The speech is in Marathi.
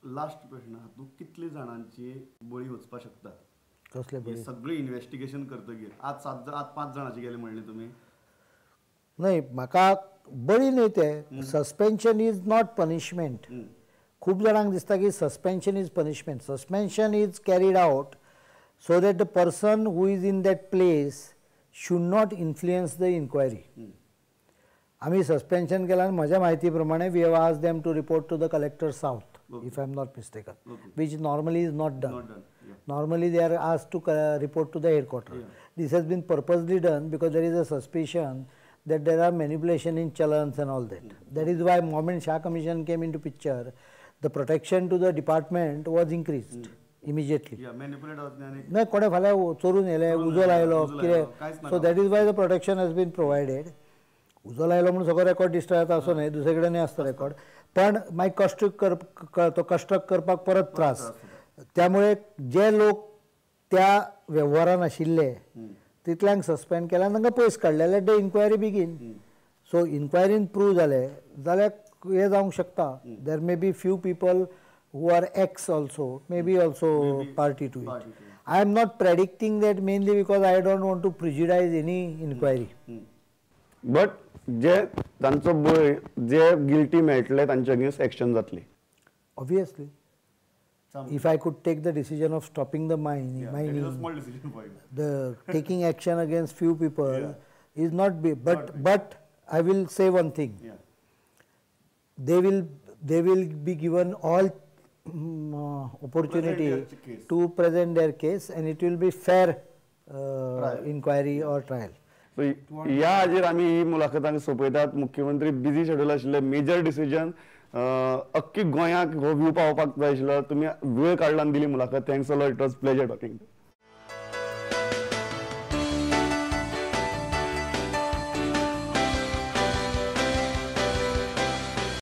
लास्ट प्रश्न हातूंत कितले जाणांची बळी वचपाक शकतात कसले बळी सगळे इन्व्हेस्टिगेशन करतकीर आज 5 जाणांचे गेले म्हणले तुमी नाही म्हाका बळी न्हय ते सस्पेन्शन इज नॉट पनिशमेंट खूब जाणांक दिसता की suspension is punishment suspension is carried out so that the person who is in that place should not influence the inquiry. आम्ही सस्पेन्शन केला आणि माझ्या माहिती प्रमाणे we have asked them to report to the collector south if I am not mistaken which normally is not done. Normally they are asked to report to the headquarters. This has been purposely done because there is a suspicion that there are manipulation in challans and all that. That is why moment Shah Commission came into picture, the protection to the department was increased. Immediately. No, कोणे फाल्यां चोरून येले उजो लायलो कितें so that is why the protection has been provided उजो लायलो म्हणून सगळो रेकॉर्ड डिस्ट्रॉय जाता असो न्हय दुसरे कडेन आसता रेकॉर्ड पण मागीर कश्ट करपाक परत त्रास त्यामुळे जे लोक त्या व्यवहारान आशिल्ले तितल्यांक सस्पेंड केला तांकां पयस काडले let the inquiry begin so इन्क्वायरीन प्रूव जालें जाल्यार हें जावंक शकता there may be few people who are ex also, maybe also party to it. I am not predicting that mainly because I don't want to prejudice any inquiry. But जे तांचो बळी जे गिल्टी मेळटले तांचे अगेन्स्ट एक्शन जातली. Obviously. If I could take the decision of stopping the mining, it is a small decision for you. The taking action against few people is not big. But I will say one thing. They will be given all opportunity to present their case and it will be fair inquiry or trial. So या हाजेर आमी ही मुलाखतांक सोपयतात मुख्यमंत्री बिजी शेड्यूल आशिल्ले मेजर डिसिजन अख्खी गोंयाक हो व्यू पावपाक जाय आशिल्लो तुमी वेळ काडला दिली मुलाखत thanks a lot it was pleasure talking